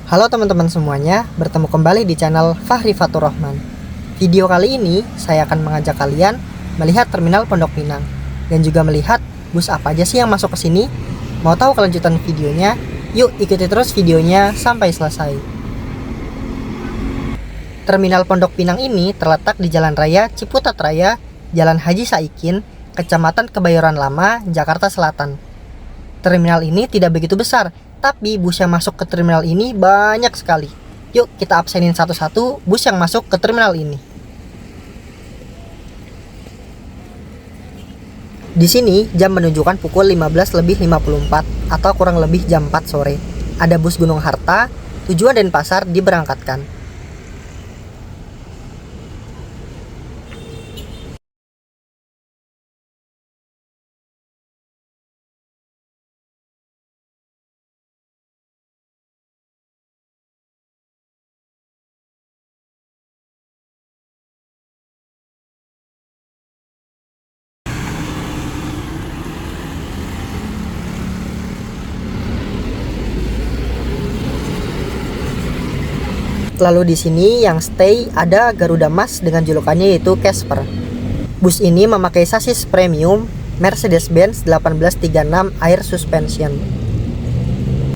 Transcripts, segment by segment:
Halo teman-teman semuanya, bertemu kembali di channel Fahri Fatur Rahman. Video kali ini saya akan mengajak kalian melihat terminal Pondok Pinang dan juga melihat bus apa aja sih yang masuk ke sini. Mau tahu kelanjutan videonya? Yuk ikuti terus videonya sampai selesai. Terminal Pondok Pinang ini terletak di Jalan Raya Ciputat Raya, Jalan Haji Saikin, Kecamatan Kebayoran Lama, Jakarta Selatan. Terminal ini tidak begitu besar, tapi bus yang masuk ke terminal ini banyak sekali. Yuk kita absenin satu-satu bus yang masuk ke terminal ini. Di sini jam menunjukkan pukul 15.54 atau kurang lebih jam 4 sore. Ada bus Gunung Harta, tujuan Denpasar diberangkatkan. Lalu di sini yang stay ada Garuda Mas dengan julukannya yaitu Casper. Bus ini memakai sasis premium Mercedes-Benz 1836 Air Suspension.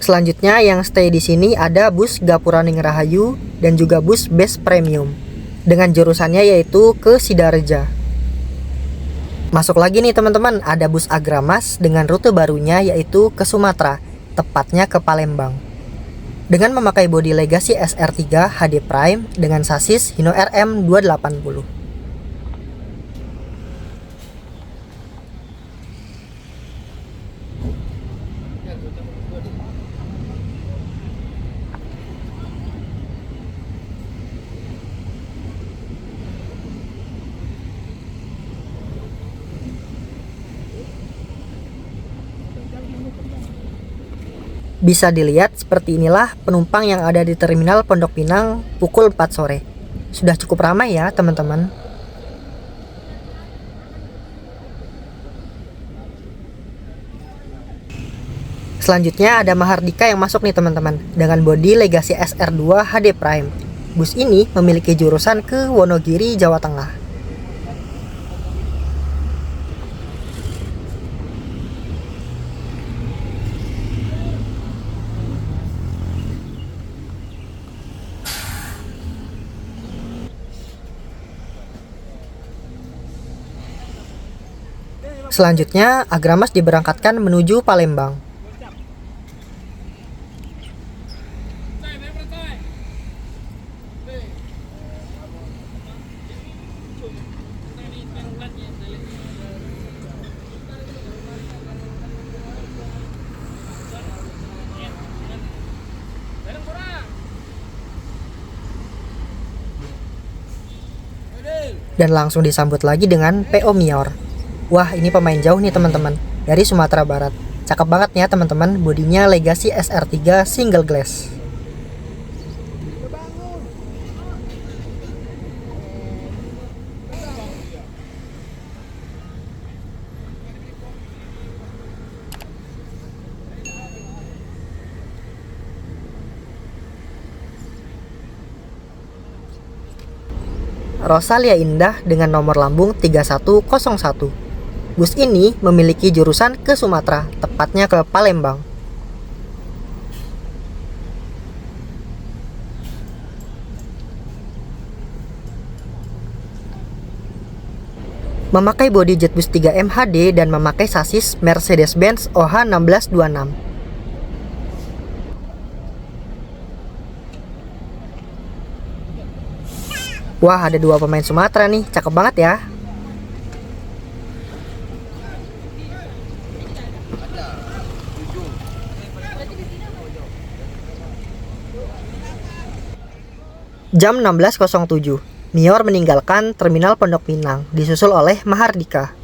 Selanjutnya yang stay di sini ada bus Gapuraning Rahayu dan juga bus Best Premium dengan jurusannya yaitu ke Sidareja. Masuk lagi nih teman-teman, ada bus Agramas dengan rute barunya yaitu ke Sumatera, tepatnya ke Palembang. Dengan memakai bodi Legacy SR3 HD Prime dengan sasis Hino RM 280. Bisa dilihat seperti inilah penumpang yang ada di terminal Pondok Pinang pukul 4 sore. Sudah cukup ramai ya teman-teman. Selanjutnya ada Mahardika yang masuk nih teman-teman dengan bodi Legacy SR2 HD Prime. Bus ini memiliki jurusan ke Wonogiri, Jawa Tengah. Selanjutnya, Agramas diberangkatkan menuju Palembang. Dan langsung disambut lagi dengan PO Mior. Wah, ini pemain jauh nih teman-teman, dari Sumatera Barat. Cakep banget ya teman-teman, bodinya Legacy SR3 single glass. Rosalia Indah dengan nomor lambung 3101. Bus ini memiliki jurusan ke Sumatera, tepatnya ke Palembang. Memakai bodi Jetbus 3 MHD dan memakai sasis Mercedes-Benz OH 1626. Wah, ada dua pemain Sumatera nih, cakep banget ya. Jam 16.07, Mior meninggalkan terminal Pondok Pinang, disusul oleh Mahardika.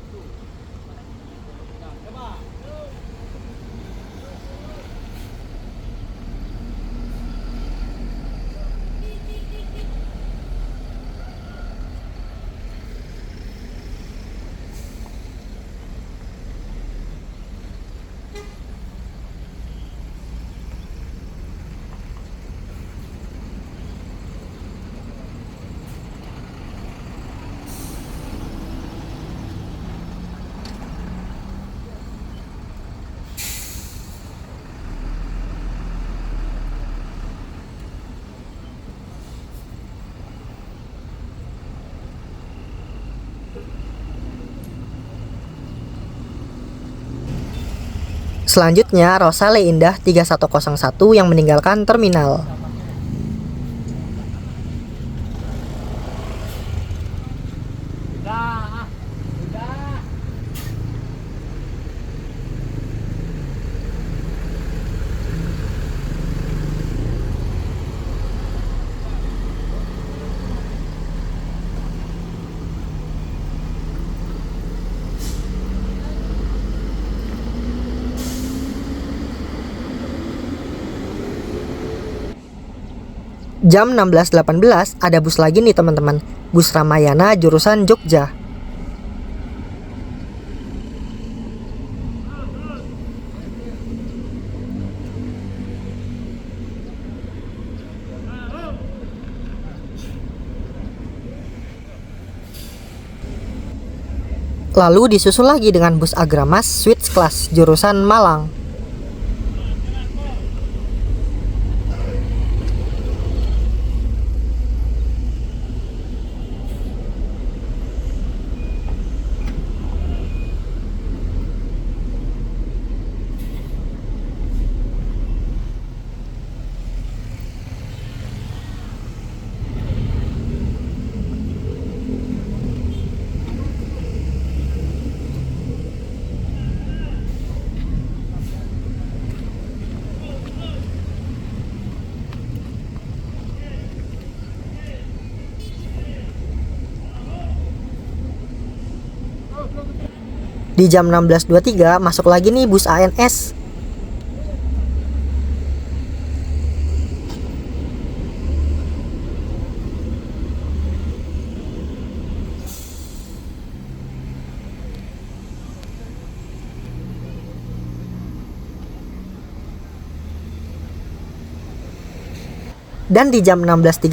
Selanjutnya Rosale Indah 3101 yang meninggalkan terminal. Jam 16.18 ada bus lagi nih teman-teman, bus Ramayana jurusan Jogja. Lalu disusul lagi dengan bus Agramas Switch Class jurusan Malang. Di jam 16.23 masuk lagi nih bus ANS. Dan di jam 16.30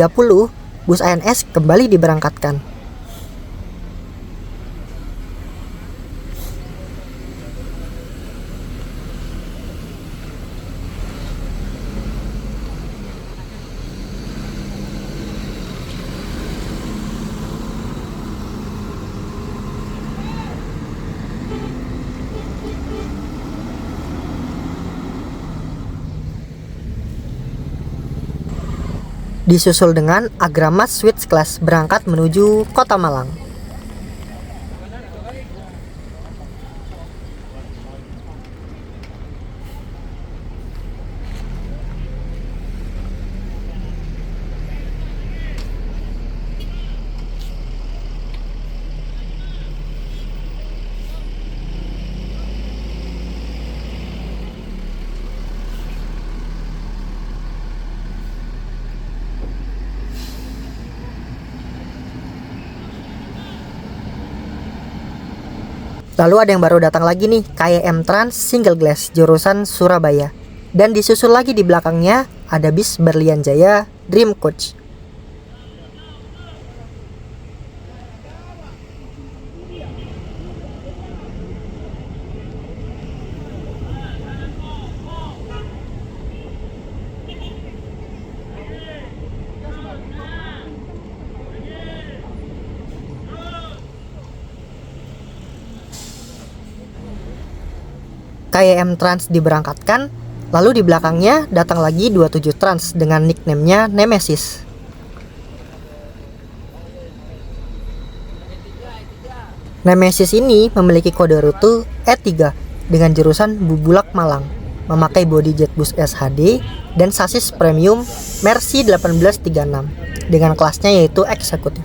bus ANS kembali diberangkatkan. Disusul dengan Agramas Switch Class berangkat menuju Kota Malang. Lalu ada yang baru datang lagi nih, KM Trans Single Glass jurusan Surabaya. Dan disusul lagi di belakangnya ada bis Berlian Jaya Dream Coach. KM Trans diberangkatkan, lalu di belakangnya datang lagi 27 Trans dengan nickname-nya Nemesis. Nemesis ini memiliki kode rute E3 dengan jurusan Bubulak Malang, memakai bodi Jetbus SHD dan sasis premium Mercy 1836 dengan kelasnya yaitu eksekutif.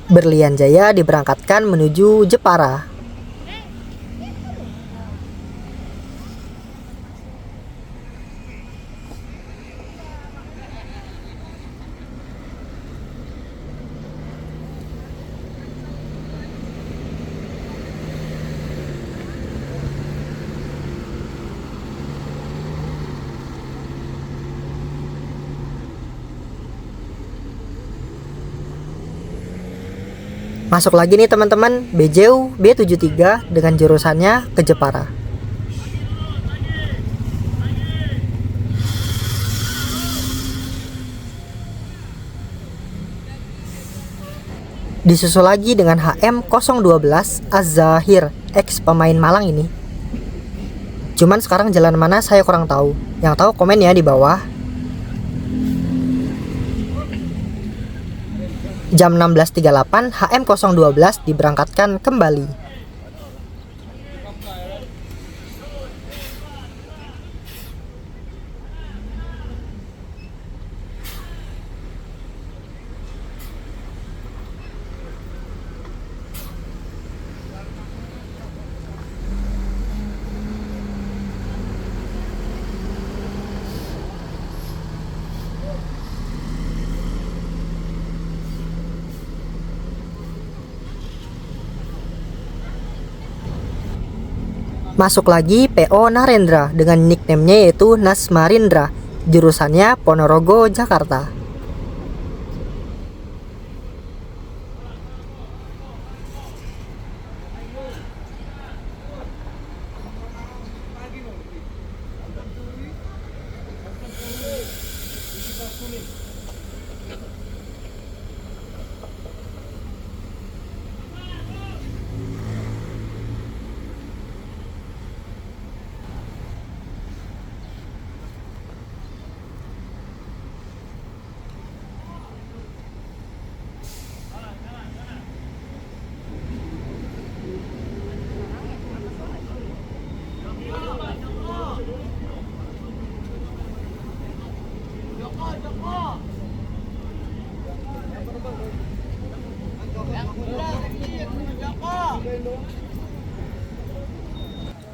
Berlian Jaya diberangkatkan menuju Jepara. Masuk lagi nih teman-teman, BJU B73 dengan jurusannya ke Jepara. Disusul lagi dengan HM012 Az-Zahir, ex pemain Malang ini. Cuman sekarang jalan mana saya kurang tahu. Yang tahu komen ya di bawah. Jam 16.38 HM012 diberangkatkan kembali. Masuk lagi PO Narendra dengan nickname-nya yaitu Nasmarindra, jurusannya Ponorogo, Jakarta.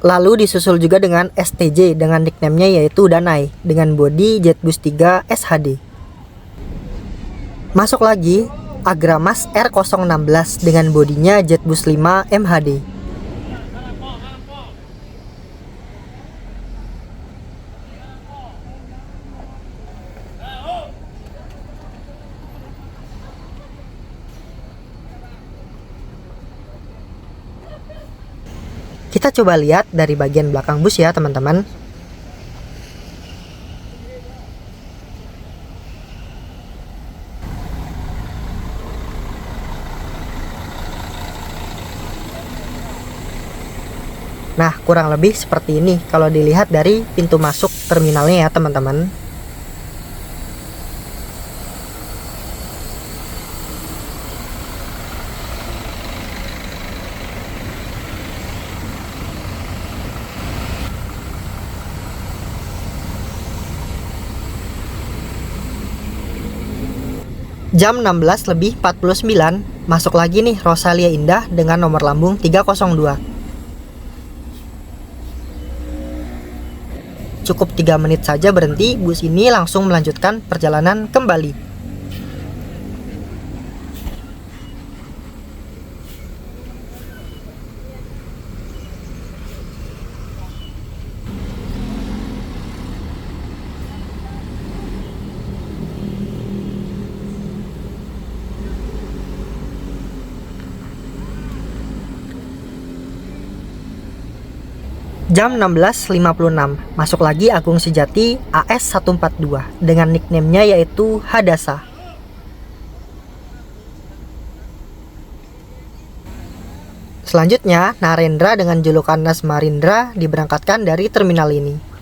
Lalu disusul juga dengan STJ dengan nickname-nya yaitu Danai dengan bodi Jetbus 3 SHD. Masuk lagi Agramas R016 dengan bodinya Jetbus 5 MHD. Kita coba lihat dari bagian belakang bus ya teman-teman. Nah, kurang lebih seperti ini kalau dilihat dari pintu masuk terminalnya ya teman-teman. Jam 16.49 masuk lagi nih Rosalia Indah dengan nomor lambung 302. Cukup 3 menit saja berhenti, bus ini langsung melanjutkan perjalanan kembali. Jam 16.56 masuk lagi Agung Sejati AS142 dengan nickname-nya yaitu Hadasa. Selanjutnya Narendra dengan julukan Nasmarindra diberangkatkan dari terminal ini.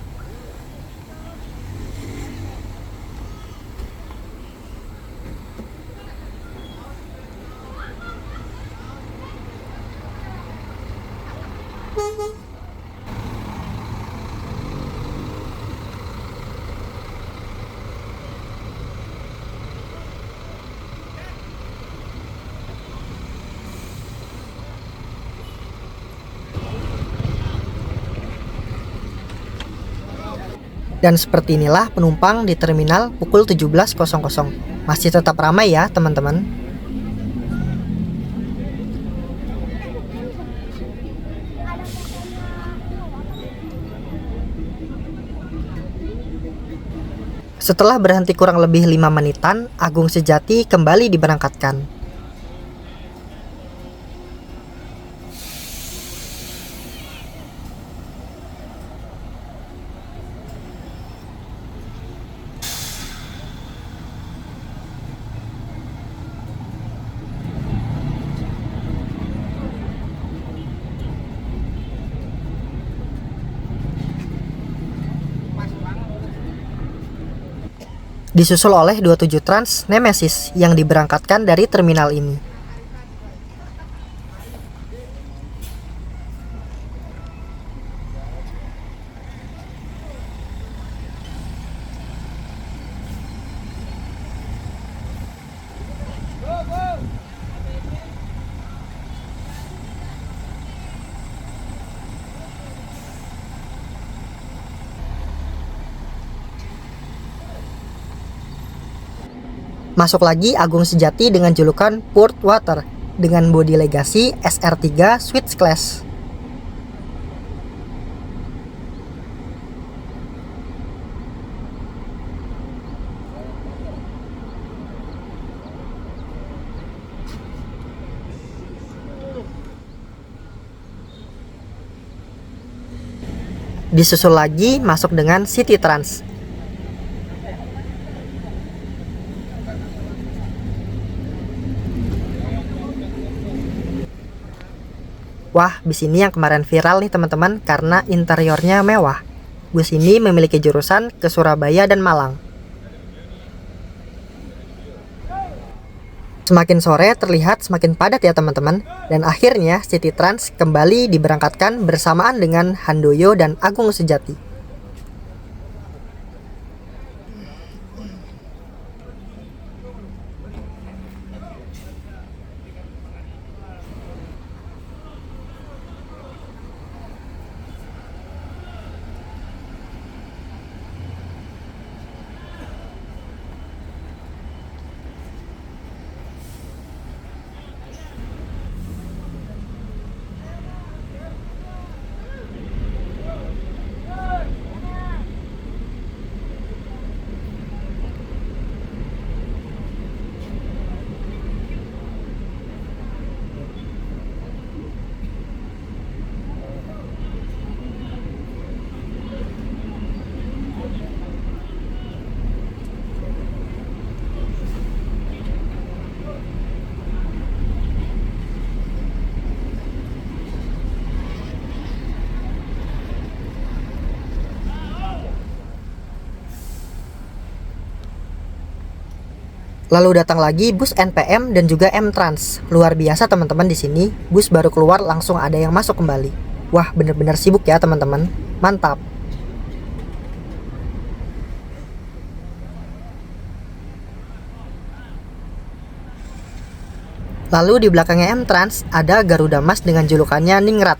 Dan seperti inilah penumpang di terminal pukul 17.00. Masih tetap ramai ya teman-teman. Setelah berhenti kurang lebih 5 menitan, Agung Sejati kembali diberangkatkan. Disusul oleh 27 Trans Nemesis yang diberangkatkan dari terminal ini. Masuk lagi Agung Sejati dengan julukan Port Water dengan bodi Legacy SR3 Switch Class. Disusul lagi masuk dengan City Trans. Wah, bus ini yang kemarin viral nih teman-teman karena interiornya mewah. Bus ini memiliki jurusan ke Surabaya dan Malang. Semakin sore terlihat semakin padat ya teman-teman. Dan akhirnya City Trans kembali diberangkatkan bersamaan dengan Handoyo dan Agung Sejati. Lalu datang lagi bus NPM dan juga M-Trans. Luar biasa teman-teman di sini. Bus baru keluar langsung ada yang masuk kembali. Wah, bener-bener sibuk ya teman-teman. Mantap. Lalu di belakangnya M-Trans ada Garuda Mas dengan julukannya Ningrat.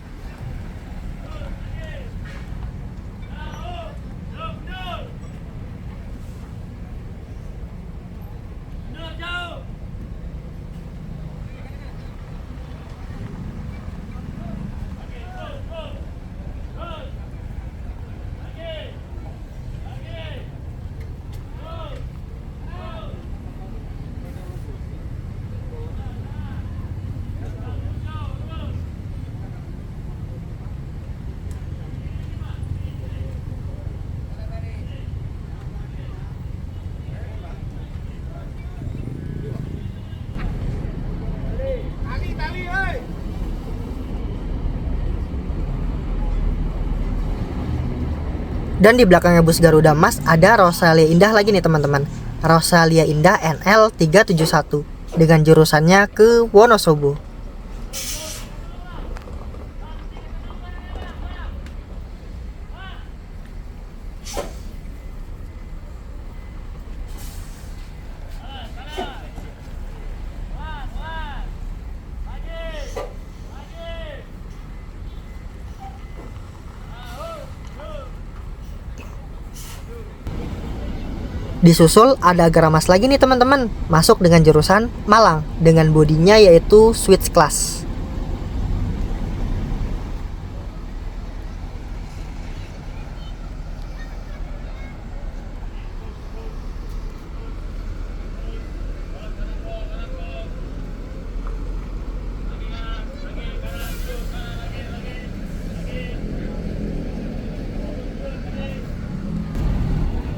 Dan di belakangnya bus Garuda Mas ada Rosalia Indah lagi nih teman-teman. Rosalia Indah NL371 dengan jurusannya ke Wonosobo. Disusul ada Garamas lagi nih teman-teman, masuk dengan jurusan Malang dengan bodinya yaitu Switch Class.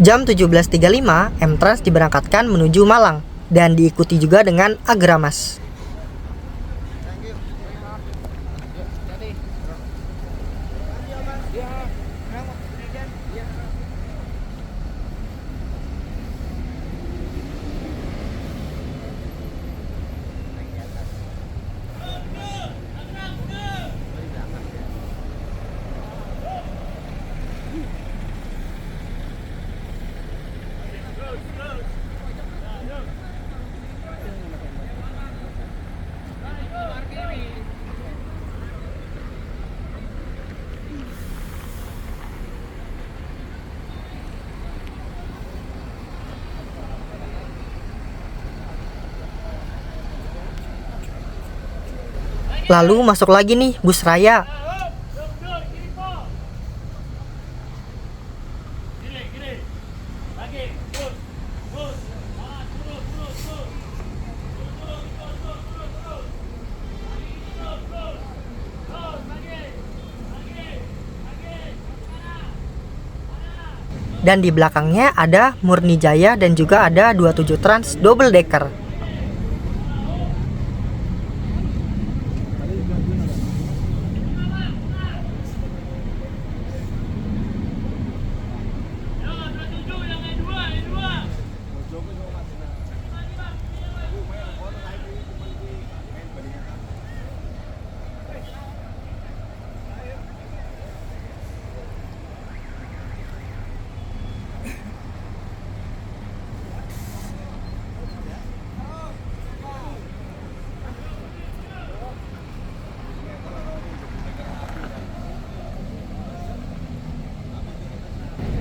Jam 17.35, M-Trans diberangkatkan menuju Malang dan diikuti juga dengan Agramas. Lalu masuk lagi nih bus raya. Dan di belakangnya ada Murni Jaya dan juga ada 27 Trans double decker.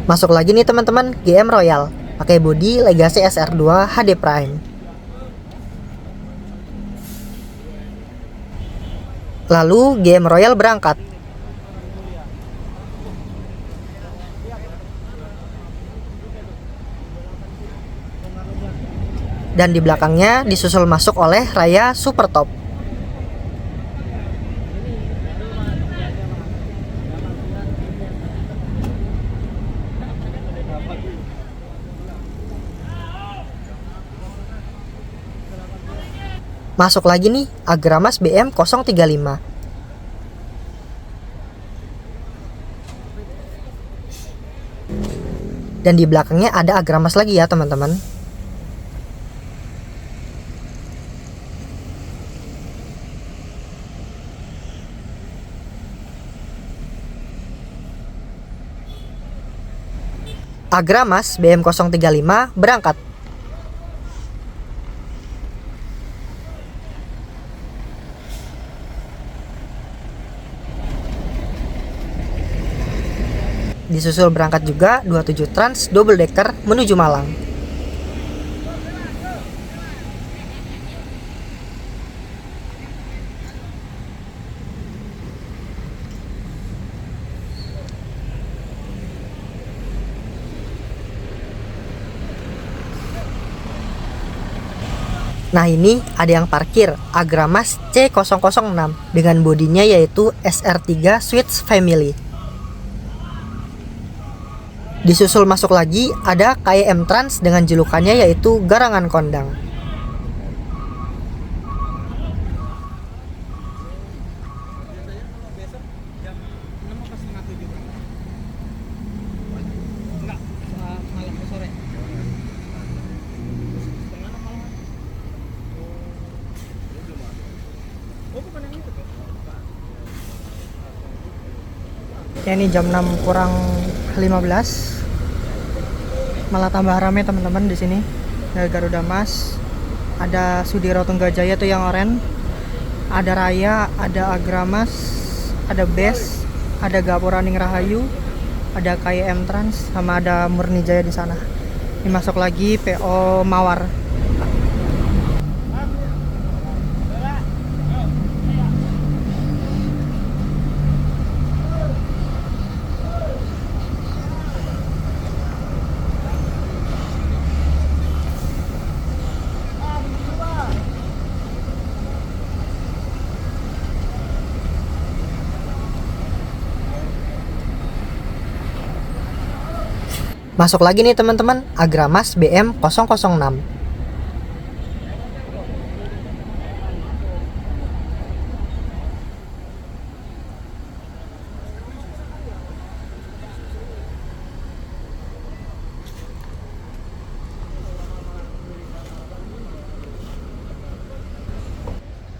Masuk lagi nih teman-teman, GM Royal pakai bodi Legacy SR2 HD Prime. Lalu GM Royal berangkat. Dan di belakangnya disusul masuk oleh Raya Super Top. Masuk lagi nih Agramas BM 035. Dan di belakangnya ada Agramas lagi ya teman-teman. Agramas BM 035 berangkat. Disusul berangkat juga 27 Trans double decker menuju Malang. Nah ini ada yang parkir Agramas C006 dengan bodinya yaitu SR3 Switch Family. Disusul masuk lagi ada KM Trans dengan julukannya yaitu Garangan Kondang. Ya ini jam 6 kurang 15. Malah tambah ramai teman-teman di sini. Ada Garuda Mas, ada Sudiro Tunggajaya tuh yang oranye, ada Raya, ada Agramas, ada Bes, ada Gapuraning Rahayu, ada KM Trans, sama ada Murni Jaya di sana. Ini masuk lagi PO Mawar. Masuk lagi nih teman-teman, Agramas BM 006.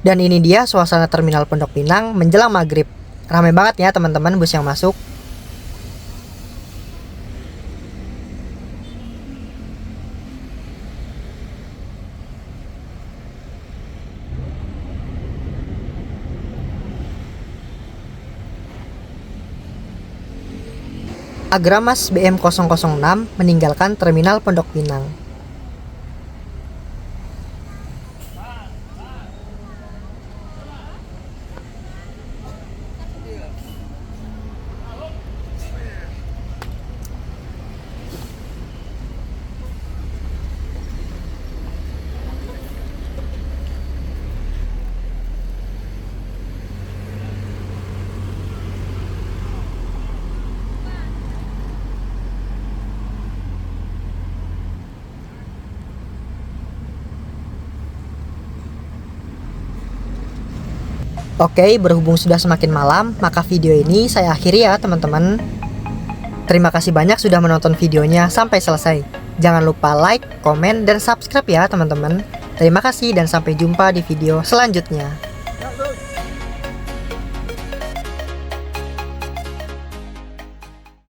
Dan ini dia suasana terminal Pondok Pinang menjelang maghrib. Ramai banget ya teman-teman bus yang masuk. Agramas BM 006 meninggalkan terminal Pondok Pinang. Oke, berhubung sudah semakin malam, maka video ini saya akhiri ya teman-teman. Terima kasih banyak sudah menonton videonya sampai selesai. Jangan lupa like, komen, dan subscribe ya teman-teman. Terima kasih dan sampai jumpa di video selanjutnya.